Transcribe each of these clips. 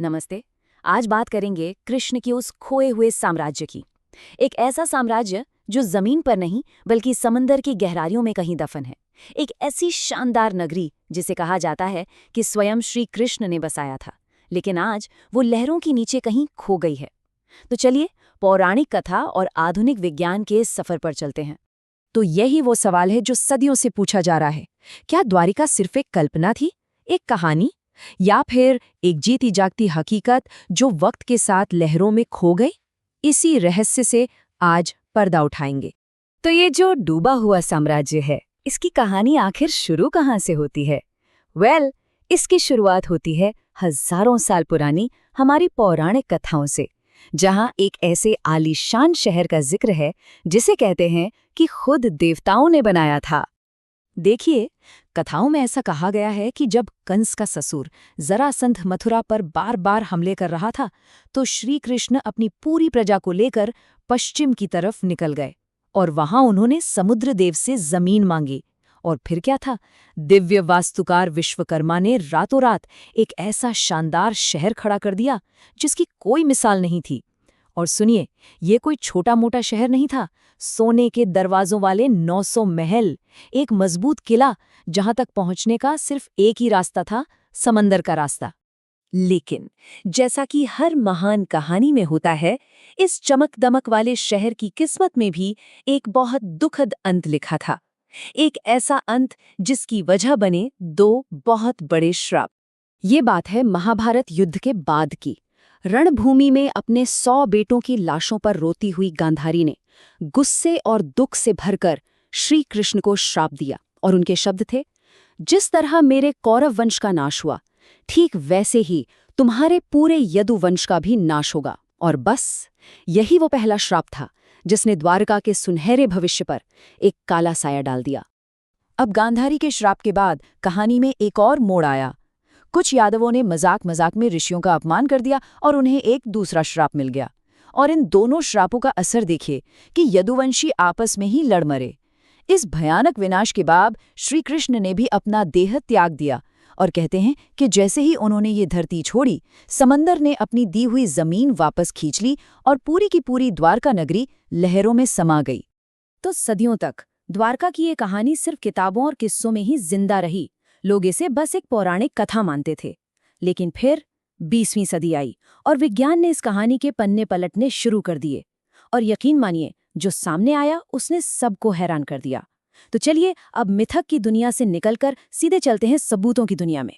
नमस्ते। आज बात करेंगे कृष्ण के उस खोए हुए साम्राज्य की। एक ऐसा साम्राज्य जो जमीन पर नहीं बल्कि समंदर की गहराइयों में कहीं दफन है। एक ऐसी शानदार नगरी जिसे कहा जाता है कि स्वयं श्री कृष्ण ने बसाया था, लेकिन आज वो लहरों के नीचे कहीं खो गई है। तो चलिए पौराणिक कथा और आधुनिक विज्ञान के इस सफर पर चलते हैं। तो यही वो सवाल है जो सदियों से पूछा जा रहा है। क्या द्वारिका सिर्फ एक कल्पना थी, एक कहानी, या फिर एक जीती जागती हकीकत जो वक्त के साथ लहरों में खो गई? इसी रहस्य से आज पर्दा उठाएंगे। तो ये जो डूबा हुआ साम्राज्य है, इसकी कहानी आखिर शुरू कहाँ से होती है? इसकी शुरुआत होती है हजारों साल पुरानी हमारी पौराणिक कथाओं से, जहाँ एक ऐसे आलीशान शहर का जिक्र है जिसे कहते हैं कि खुद देवताओं ने बनाया था। देखिए, कथाओं में ऐसा कहा गया है कि जब कंस का ससुर जरासंध मथुरा पर बार बार हमले कर रहा था, तो श्री कृष्ण अपनी पूरी प्रजा को लेकर पश्चिम की तरफ निकल गए और वहां उन्होंने समुद्र देव से जमीन मांगी। और फिर क्या था, दिव्य वास्तुकार विश्वकर्मा ने रातों रात एक ऐसा शानदार शहर खड़ा कर दिया जिसकी कोई मिसाल नहीं थी। और सुनिए, ये कोई छोटा मोटा शहर नहीं था। सोने के दरवाजों वाले 900 महल, एक मजबूत किला जहां तक पहुंचने का सिर्फ एक ही रास्ता था, समंदर का रास्ता। लेकिन जैसा कि हर महान कहानी में होता है, इस चमक दमक वाले शहर की किस्मत में भी एक बहुत दुखद अंत लिखा था। एक ऐसा अंत जिसकी वजह बने दो बहुत बड़े श्राप। ये बात है महाभारत युद्ध के बाद की। रणभूमि में अपने 100 बेटों की लाशों पर रोती हुई गांधारी ने गुस्से और दुख से भरकर श्री कृष्ण को श्राप दिया, और उनके शब्द थे, जिस तरह मेरे कौरव वंश का नाश हुआ, ठीक वैसे ही तुम्हारे पूरे यदु वंश का भी नाश होगा। और बस यही वो पहला श्राप था जिसने द्वारका के सुनहरे भविष्य पर एक काला साया डाल दिया। अब गांधारी के श्राप के बाद कहानी में एक और मोड़ आया। कुछ यादवों ने मजाक मजाक में ऋषियों का अपमान कर दिया और उन्हें एक दूसरा श्राप मिल गया। और इन दोनों श्रापों का असर देखिए कि यदुवंशी आपस में ही लड़ मरे। इस भयानक विनाश के बाद श्री कृष्ण ने भी अपना देह त्याग दिया, और कहते हैं कि जैसे ही उन्होंने ये धरती छोड़ी, समंदर ने अपनी दी हुई जमीन वापस खींच ली और पूरी की पूरी द्वारका नगरी लहरों में समा गई। तो सदियों तक द्वारका की ये कहानी सिर्फ किताबों और किस्सों में ही जिंदा रही। लोग इसे बस एक पौराणिक कथा मानते थे। लेकिन फिर 20वीं सदी आई और विज्ञान ने इस कहानी के पन्ने पलटने शुरू कर दिए। और यकीन मानिए, जो सामने आया उसने सबको हैरान कर दिया। तो चलिए अब मिथक की दुनिया से निकलकर सीधे चलते हैं सबूतों की दुनिया में।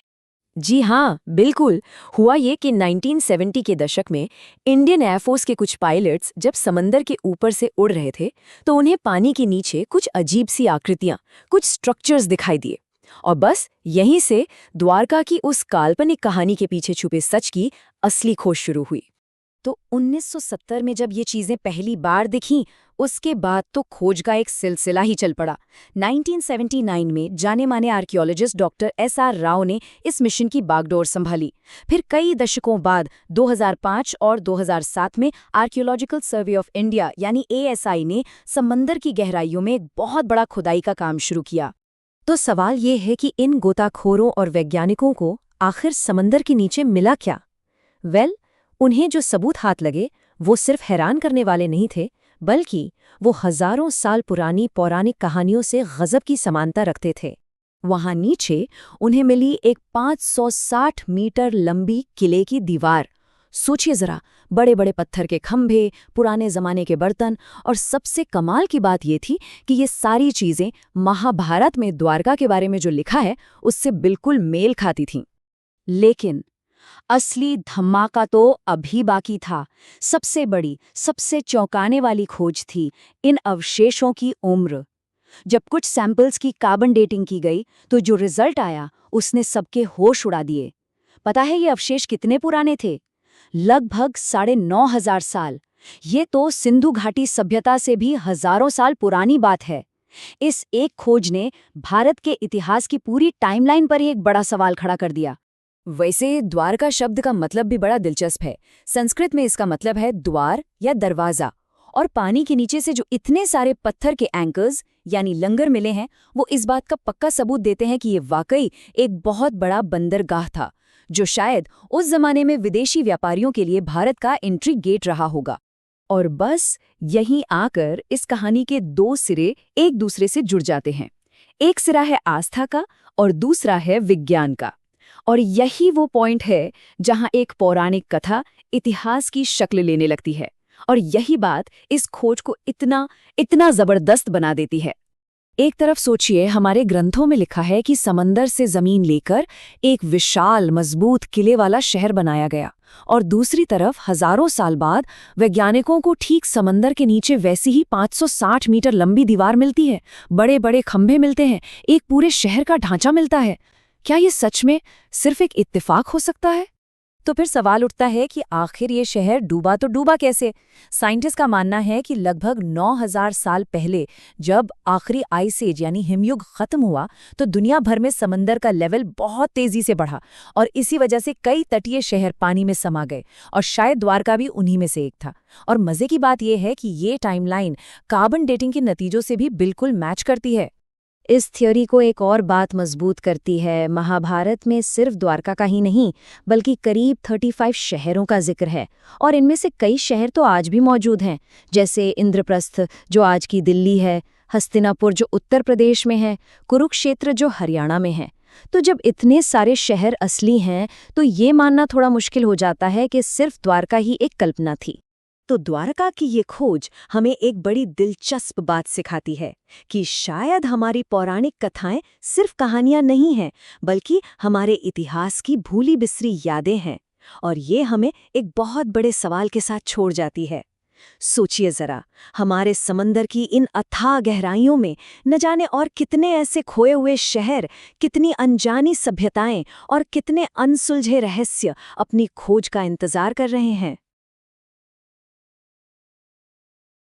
जी हाँ, बिल्कुल। हुआ ये कि 1970 के दशक में इंडियन एयरफोर्स के कुछ पायलट्स जब समंदर के ऊपर से उड़ रहे थे, तो उन्हें पानी के नीचे कुछ अजीब सी आकृतियां, कुछ स्ट्रक्चर्स दिखाई दिए। और बस यहीं से द्वारका की उस काल्पनिक कहानी के पीछे छुपे सच की असली खोज शुरू हुई। तो 1970 में जब ये चीजें पहली बार दिखीं, उसके बाद तो खोज का एक सिलसिला ही चल पड़ा। 1979 में जाने माने आर्कियोलॉजिस्ट डॉक्टर SR राव ने इस मिशन की बागडोर संभाली। फिर कई दशकों बाद 2005 और 2007 में आर्कियोलॉजिकल सर्वे ऑफ इंडिया यानी ASI ने समंदर की गहराइयों में एक बहुत बड़ा खुदाई का काम शुरू किया। तो सवाल ये है कि इन गोताखोरों और वैज्ञानिकों को आखिर समंदर के नीचे मिला क्या? उन्हें जो सबूत हाथ लगे वो सिर्फ हैरान करने वाले नहीं थे, बल्कि वो हजारों साल पुरानी पौराणिक कहानियों से गजब की समानता रखते थे। वहां नीचे उन्हें मिली एक 560 मीटर लंबी किले की दीवार। सोचिए जरा, बड़े बड़े पत्थर के खंभे, पुराने जमाने के बर्तन, और सबसे कमाल की बात ये थी कि ये सारी चीजें महाभारत में द्वारका के बारे में जो लिखा है उससे बिल्कुल मेल खाती थीं। लेकिन असली धमाका तो अभी बाकी था। सबसे बड़ी, सबसे चौंकाने वाली खोज थी इन अवशेषों की उम्र। जब कुछ सैंपल्स की कार्बन डेटिंग की गई, तो जो रिजल्ट आया उसने सबके होश उड़ा दिए। पता है ये अवशेष कितने पुराने थे? लगभग 9,500 साल। ये तो सिंधु घाटी सभ्यता से भी हजारों साल पुरानी बात है। इस एक खोज ने भारत के इतिहास की पूरी टाइमलाइन पर ही एक बड़ा सवाल खड़ा कर दिया। वैसे द्वारका शब्द का मतलब भी बड़ा दिलचस्प है। संस्कृत में इसका मतलब है द्वार या दरवाजा, और पानी के नीचे से जो इतने सारे पत्थर के एंकर्स यानी लंगर मिले हैं, वो इस बात का पक्का सबूत देते हैं कि ये वाकई एक बहुत बड़ा बंदरगाह था, जो शायद उस जमाने में विदेशी व्यापारियों के लिए भारत का एंट्री गेट रहा होगा। और बस यहीं आकर इस कहानी के दो सिरे एक दूसरे से जुड़ जाते हैं। एक सिरा है आस्था का और दूसरा है विज्ञान का। और यही वो पॉइंट है जहां एक पौराणिक कथा इतिहास की शक्ल लेने लगती है। और यही बात इस खोज को इतना इतना जबरदस्त बना देती है। एक तरफ सोचिए, हमारे ग्रंथों में लिखा है कि समंदर से जमीन लेकर एक विशाल मजबूत किले वाला शहर बनाया गया, और दूसरी तरफ हजारों साल बाद वैज्ञानिकों को ठीक समंदर के नीचे वैसी ही 560 मीटर लंबी दीवार मिलती है, बड़े बड़े खंभे मिलते हैं, एक पूरे शहर का ढांचा मिलता है। क्या ये सच में सिर्फ एक इत्तेफाक हो सकता है? तो फिर सवाल उठता है कि आखिर ये शहर डूबा तो डूबा कैसे? साइंटिस्ट का मानना है कि लगभग 9000 साल पहले जब आखिरी आइस एज यानी हिमयुग खत्म हुआ, तो दुनिया भर में समंदर का लेवल बहुत तेजी से बढ़ा, और इसी वजह से कई तटीय शहर पानी में समा गए, और शायद द्वारका भी उन्हीं में से एक था। और मजे की बात यह है कि ये टाइमलाइन कार्बन डेटिंग के नतीजों से भी बिल्कुल मैच करती है। इस थ्योरी को एक और बात मजबूत करती है। महाभारत में सिर्फ द्वारका का ही नहीं, बल्कि करीब 35 शहरों का जिक्र है, और इनमें से कई शहर तो आज भी मौजूद हैं, जैसे इंद्रप्रस्थ जो आज की दिल्ली है, हस्तिनापुर जो उत्तर प्रदेश में है, कुरुक्षेत्र जो हरियाणा में है। तो जब इतने सारे शहर असली हैं, तो ये मानना थोड़ा मुश्किल हो जाता है कि सिर्फ द्वारका ही एक कल्पना थी। तो द्वारका की ये खोज हमें एक बड़ी दिलचस्प बात सिखाती है कि शायद हमारी पौराणिक कथाएं सिर्फ कहानियां नहीं हैं, बल्कि हमारे इतिहास की भूली बिसरी यादें हैं। और ये हमें एक बहुत बड़े सवाल के साथ छोड़ जाती है। सोचिए जरा, हमारे समंदर की इन अथाह गहराइयों में न जाने और कितने ऐसे खोए हुए शहर, कितनी अनजानी सभ्यताएं और कितने अनसुलझे रहस्य अपनी खोज का इंतजार कर रहे हैं।